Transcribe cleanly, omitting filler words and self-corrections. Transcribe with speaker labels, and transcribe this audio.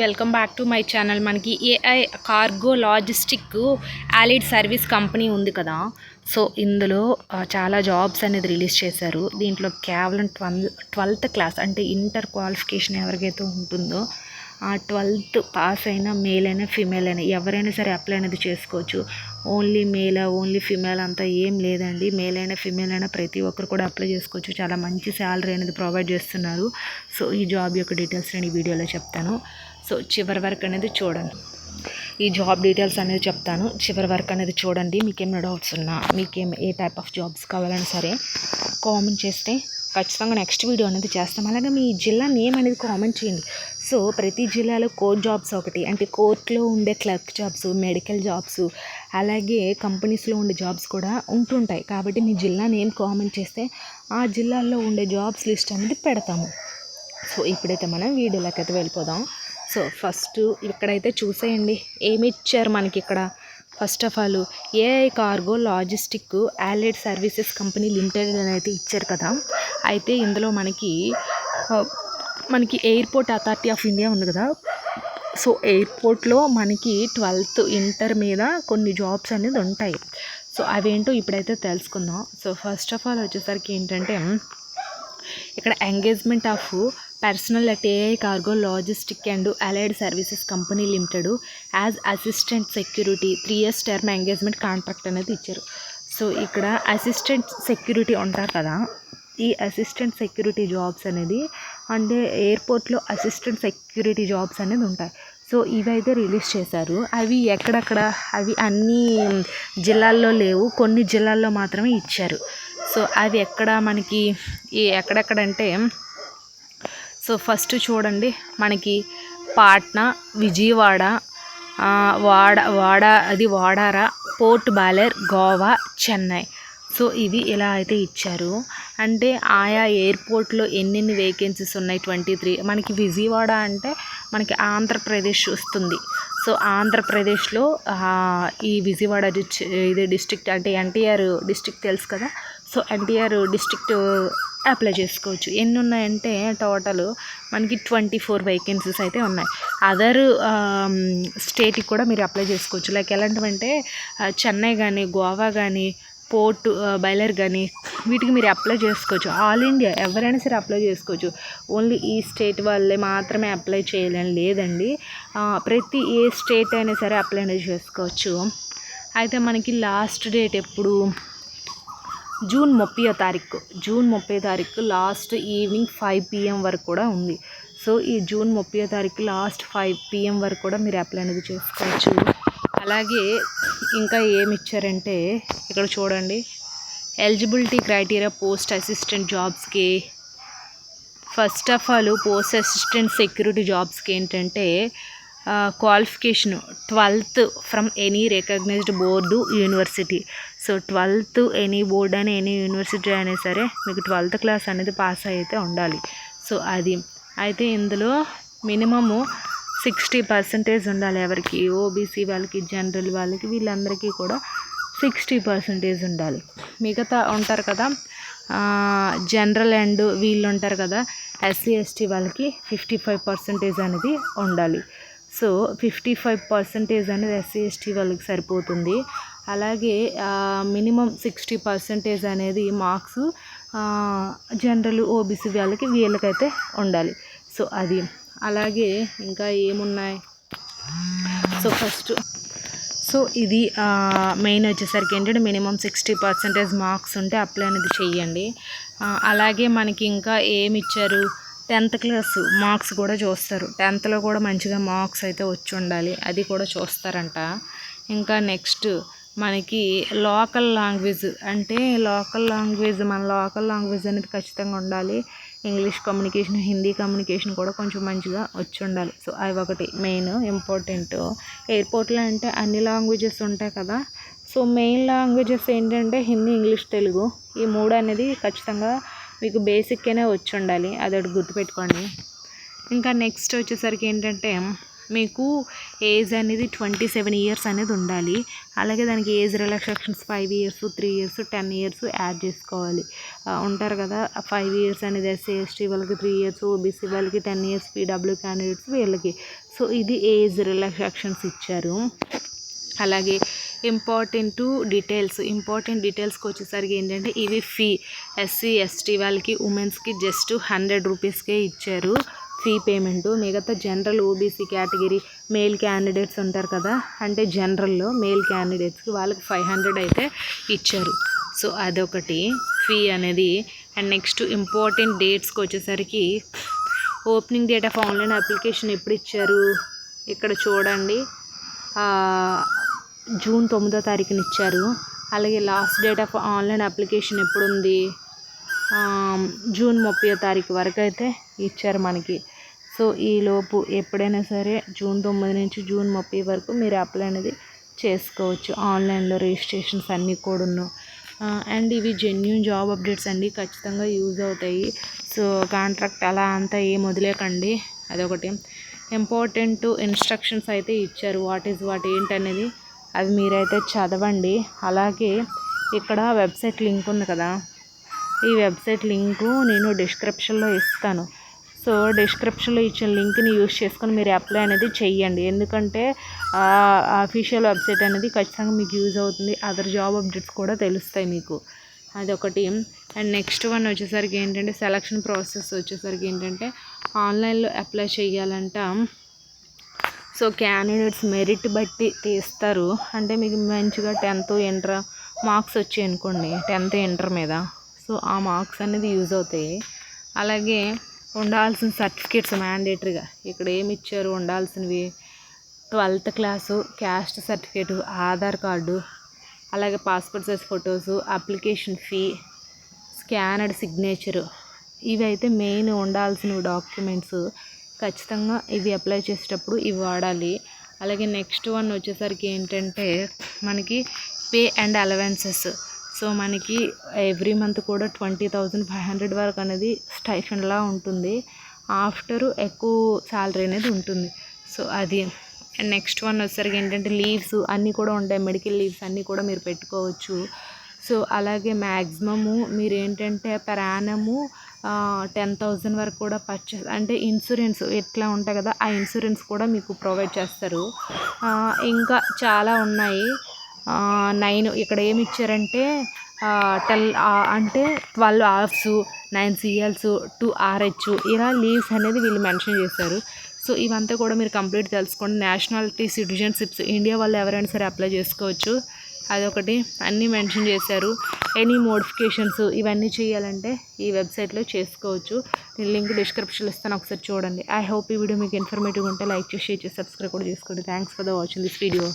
Speaker 1: Welcome back to my channel. మనకి AI cargo logistic allied service company ఉంది కదా. So ఇందులో చాలా జాబ్స్ అనేది రిలీజ్ చేశారు. దీంట్లో కేవలం 12th క్లాస్ అంటే ఇంటర్ క్వాలిఫికేషన్ ఎవరికైతే ఉంటుందో ఆ 12th పాస్ అయినా మేల్ అయినా ఫీమేల్ అయినా ఎవరైనా సరే అప్లై అనేది చేసుకోవచ్చు. ఓన్లీ మేల్ ఓన్లీ ఫీమేల్ అంతా ఏం లేదండి. మేల్ అయినా ఫీమేల్ అయినా ప్రతి ఒక్కరు కూడా అప్లై చేసుకోవచ్చు. చాలా మంచి శాలరీ అనేది ప్రొవైడ్ చేస్తున్నారు. సో ఈ జాబ్ యొక్క డీటెయిల్స్ నేను ఈ వీడియోలో చెప్తాను. సో చివరి వరకు అనేది చూడండి. ఈ జాబ్ డీటెయిల్స్ అనేది చెప్తాను, చివరి వరకు అనేది చూడండి. మీకేమైనా డౌట్స్ ఉన్నా, ఏ టైప్ ఆఫ్ జాబ్స్ కావాలన్నా సరే కామెంట్ చేస్తే ఖచ్చితంగా నెక్స్ట్ వీడియో అనేది చేస్తాం. అలాగే మీ జిల్లా నేమ్ అనేది కామెంట్ చేయండి. సో ప్రతి జిల్లాలో కోర్ట్ జాబ్స్ ఒకటి అంటే కోర్టులో ఉండే క్లర్క్ జాబ్స్, మెడికల్ జాబ్స్, అలాగే కంపెనీస్లో ఉండే జాబ్స్ కూడా ఉంటుంటాయి. కాబట్టి మీ జిల్లా నేమ్ కామెంట్ చేస్తే ఆ జిల్లాల్లో ఉండే జాబ్స్ లిస్ట్ అనేది పెడతాము. సో ఇప్పుడైతే మనం వీడియోలోకి అయితే వెళ్ళిపోదాం. సో ఫస్ట్ ఇక్కడైతే చూసేయండి ఏమి ఇచ్చారు మనకి ఇక్కడ. First of all AI cargo logistic allied services company limited అని అయితే ఇచ్చారు కదా. అయితే ఇందులో మనకి ఎయిర్పోర్ట్ అథారిటీ ఆఫ్ ఇండియా ఉంది కదా. సో ఎయిర్పోర్ట్లో మనకి 12th ఇంటర్ మీద కొన్ని జాబ్స్ అనేది ఉంటాయి. సో అవేంటో ఇప్పుడైతే తెలుసుకుందాం. సో ఫస్ట్ ఆఫ్ ఆల్ వచ్చేసరికి ఏంటంటే ఇక్కడ engagement of personal at AI cargo logistic and allied services company limited as assistant security 3 years term engagement contract అనేది ఇచ్చారు. సో ఇక్కడ అసిస్టెంట్ సెక్యూరిటీ ఉంటారు కదా. ఈ అసిస్టెంట్ సెక్యూరిటీ జాబ్స్ అనేది అంటే ఎయిర్పోర్ట్లో అసిస్టెంట్ సెక్యూరిటీ జాబ్స్ అనేది ఉంటాయి. సో ఇవైతే రిలీజ్ చేశారు. అవి ఎక్కడెక్కడ, అవి అన్ని జిల్లాల్లో లేవు, కొన్ని జిల్లాల్లో మాత్రమే ఇచ్చారు. సో అవి ఎక్కడ మనకి ఎక్కడెక్కడంటే సో ఫస్ట్ చూడండి మనకి పాట్నా, విజయవాడ, వాడారా, పోర్ట్ బ్లేర్, గోవా, చెన్నై. సో ఇవి ఇలా అయితే ఇచ్చారు. అంటే ఆయా ఎయిర్పోర్ట్లో ఎన్నెన్ని వేకెన్సీస్ ఉన్నాయి 23. మనకి విజయవాడ అంటే మనకి ఆంధ్రప్రదేశ్ వస్తుంది. సో ఆంధ్రప్రదేశ్లో ఈ విజయవాడ ఇది డిస్ట్రిక్ట్ అంటే ఎన్టీఆర్ డిస్ట్రిక్ట్ తెలుసు కదా. సో ఎన్టీఆర్ డిస్ట్రిక్ట్ అప్లై చేసుకోవచ్చు. ఎన్ని ఉన్నాయంటే టోటల్ మనకి 24 వేకెన్సీస్ అయితే ఉన్నాయి. అదర్ స్టేట్కి కూడా మీరు అప్లై చేసుకోవచ్చు. లైక్ ఎలాంటివంటే చెన్నై కానీ, గోవా కానీ, పోర్ట్ బ్లేర్ కానీ వీటికి మీరు అప్లై చేసుకోవచ్చు. ఆల్ ఇండియా ఎవరైనా సరే అప్లై చేసుకోవచ్చు. ఓన్లీ ఈ స్టేట్ వాళ్ళే మాత్రమే అప్లై చేయాలని లేదండి. ప్రతి ఏ స్టేట్ అయినా సరే అప్లై అనేది చేసుకోవచ్చు. అయితే మనకి లాస్ట్ డేట్ ఎప్పుడు, జూన్ 30వ తారీఖు లాస్ట్ ఈవినింగ్ 5 PM వరకు కూడా ఉంది. సో ఈ జూన్ 30వ తారీఖు లాస్ట్ 5 PM వరకు కూడా మీరు అప్లై అనేది చేసుకోవచ్చు. అలాగే ఇంకా ఏమి ఇచ్చారంటే ఇక్కడ చూడండి, ఎలిజిబిలిటీ క్రైటీరియా పోస్ట్ అసిస్టెంట్ జాబ్స్కి. First of all post assistant security జాబ్స్కి ఏంటంటే qualification 12th from any recognized board university. So 12th any board అని ఎనీ యూనివర్సిటీ అయినా సరే మీకు 12th క్లాస్ అనేది పాస్ అయితే ఉండాలి. సో అది అయితే ఇందులో మినిమము 60% ఉండాలి. ఎవరికి, ఓబీసీ వాళ్ళకి, జనరల్ వాళ్ళకి, వీళ్ళందరికీ కూడా 60% ఉండాలి. మిగతా ఉంటారు కదా జనరల్ అండ్ వీళ్ళు ఉంటారు కదా SC ST వాళ్ళకి 55% అనేది ఉండాలి. సో 55% అనేది SC ST వాళ్ళకి సరిపోతుంది. అలాగే మినిమం 60% అనేది మార్క్స్ జనరల్ ఓబీసీ వీళ్ళకైతే ఉండాలి. సో అది అలాగే ఇంకా ఏమున్నాయి. సో ఇది మెయిన్ వచ్చేసరికి ఏంటంటే మినిమం 60% మార్క్స్ ఉంటే అప్లై అనేది చెయ్యండి. అలాగే మనకి ఇంకా ఏమి ఇచ్చారు, 10th క్లాస్ మార్క్స్ కూడా చూస్తారు. 10thలో కూడా మంచిగా మార్క్స్ అయితే వచ్చి ఉండాలి, అది కూడా చూస్తారంట. ఇంకా నెక్స్ట్ మనకి లోకల్ లాంగ్వేజ్ అంటే మన లోకల్ లాంగ్వేజ్ అనేది ఖచ్చితంగా ఉండాలి. ఇంగ్లీష్ కమ్యూనికేషన్, హిందీ కమ్యూనికేషన్ కూడా కొంచెం మంచిగా వచ్చి ఉండాలి. సో అవి ఒకటి మెయిన్ ఇంపార్టెంట్. ఎయిర్పోర్ట్లో అంటే అన్ని లాంగ్వేజెస్ ఉంటాయి కదా. సో మెయిన్ లాంగ్వేజెస్ ఏంటంటే హిందీ, ఇంగ్లీష్, తెలుగు, ఈ 3 అనేది ఖచ్చితంగా మీకు బేసిక్గానే వచ్చి ఉండాలి. అదొకటి గుర్తుపెట్టుకోండి. ఇంకా నెక్స్ట్ వచ్చేసరికి ఏంటంటే మీకు ఏజ్ అనేది 27 years అనేది ఉండాలి. అలాగే దానికి age relaxations 5 years, 3 years, 10 years add చేసుకోవాలి. ఉంటారు కదా 5 years అనేది SC ST వాళ్ళకి, 3 years ఓబీసీ వాళ్ళకి, 10 years PW క్యాండిడేట్స్ వీళ్ళకి. సో ఇది ఏజ్ రిలాక్సేషన్స్ ఇచ్చారు. అలాగే ఇంపార్టెంట్ డీటెయిల్స్కి వచ్చేసరికి ఏంటంటే ఇవి ఫీ ఎస్సీ ఎస్టీ వాళ్ళకి ఉమెన్స్కి జస్ట్ 100 రూపీస్కే ఇచ్చారు ఫీ పేమెంటు. మిగతా general OBC category male candidates ఉంటారు కదా, అంటే జనరల్లో మేల్ క్యాండిడేట్స్కి వాళ్ళకి 500 అయితే ఇచ్చారు. సో అదొకటి ఫీ అనేది. అండ్ నెక్స్ట్ ఇంపార్టెంట్ డేట్స్కి వచ్చేసరికి opening date of online application ఎప్పుడు ఇచ్చారు ఇక్కడ చూడండి, జూన్ 9వ తారీఖున ఇచ్చారు. అలాగే last date of online application ఎప్పుడు ఉంది, జూన్ 30వ తారీఖు వరకు అయితే ఇచ్చారు మనకి. సో ఈలోపు ఎప్పుడైనా సరే జూన్ 9 నుంచి జూన్ 30 వరకు మీరు అప్లై అనేది చేసుకోవచ్చు ఆన్లైన్లో రిజిస్ట్రేషన్స్ అన్నీ కూడాను. అండ్ ఇవి జెన్యూన్ జాబ్ అప్డేట్స్ అండి, ఖచ్చితంగా యూజ్ అవుతాయి. సో కాంట్రాక్ట్ అలా అంతా ఏం వదిలేకండి. అదొకటి. ఇంపార్టెంట్ ఇన్స్ట్రక్షన్స్ అయితే ఇచ్చారు, వాట్ ఏంటనేది అది మీరైతే చదవండి. అలాగే ఇక్కడ వెబ్సైట్ లింక్ ఉంది కదా, ఈ వెబ్సైట్ లింకు నేను డిస్క్రిప్షన్లో ఇస్తాను. సో డిస్క్రిప్షన్లో ఇచ్చిన లింక్ని యూజ్ చేసుకొని మీరు అప్లై అనేది చెయ్యండి. ఎందుకంటే అఫీషియల్ వెబ్సైట్ అనేది ఖచ్చితంగా మీకు యూజ్ అవుతుంది, అదర్ జాబ్ అప్డేట్స్ కూడా తెలుస్తాయి మీకు. అదొకటి. అండ్ నెక్స్ట్ వన్ వచ్చేసరికి ఏంటంటే సెలక్షన్ ప్రాసెస్ వచ్చేసరికి ఏంటంటే ఆన్లైన్లో అప్లై చేయాలంట. సో క్యాండిడేట్స్ మెరిట్ బట్టి తీస్తారు. అంటే మీకు మంచిగా 10th ఇంటర్ మార్క్స్ వచ్చాయి అనుకోండి, 10th ఇంటర్ మీద, సో ఆ మార్క్స్ అనేది యూజ్ అవుతాయి. అలాగే ఉండాల్సిన సర్టిఫికేట్స్ మ్యాండేటరీగా ఇక్కడ ఏమి ఇచ్చారు ఉండాల్సినవి, 12th class, caste certificate, Aadhaar card, అలాగే passport size photos, application fee, scanned signature, ఇవి అయితే మెయిన్ ఉండాల్సిన డాక్యుమెంట్స్. ఖచ్చితంగా ఇవి అప్లై చేసేటప్పుడు ఇవి వాడాలి. అలాగే నెక్స్ట్ వన్ వచ్చేసరికి ఏంటంటే మనకి పే అండ్ అలవెన్సెస్. సో మనకి ఎవ్రీ మంత్ కూడా 20,500 వరకు అనేది స్టైఫండ్లా ఉంటుంది. ఆఫ్టరు ఎక్కువ శాలరీ అనేది ఉంటుంది. సో అది. అండ్ నెక్స్ట్ వన్ వచ్చేసరికి ఏంటంటే లీవ్స్ అన్నీ కూడా ఉంటాయి, మెడికల్ లీవ్స్ అన్నీ కూడా మీరు పెట్టుకోవచ్చు. సో అలాగే మ్యాక్సిమము మీరు ఏంటంటే పర్ యానము 10,000 వరకు కూడా పర్చేస్ అంటే ఇన్సూరెన్స్ ఎట్లా ఉంటాయి కదా, ఆ ఇన్సూరెన్స్ కూడా మీకు ప్రొవైడ్ చేస్తారు. ఇంకా చాలా ఉన్నాయి. 9 ఇక్కడ ఏమి ఇచ్చారంటే అంటే 12 ఆఫ్స్, 9 CLs, 2 RH ఇలా లీవ్స్ అనేది వీళ్ళు మెన్షన్ చేశారు. సో ఇవంతా కూడా మీరు కంప్లీట్ తెలుసుకోండి. నేషనాలిటీ సిటిజన్షిప్స్ ఇండియా వాళ్ళు ఎవరైనా సరే అప్లై చేసుకోవచ్చు, అదొకటి అన్నీ మెన్షన్ చేశారు. ఎనీ మోడిఫికేషన్స్ ఇవన్నీ చేయాలంటే ఈ వెబ్సైట్లో చేసుకోవచ్చు. నేను లింక్ డిస్క్రిప్షన్లో ఇస్తాను, ఒకసారి చూడండి. ఐ హోప్ ఈ వీడియో మీకు ఇన్ఫర్మేటివ్గా ఉంటే లైక్ చేసి షేర్ చేసి సబ్స్క్రైబ్ కూడా చేసుకోండి. Thanks for the watching this video.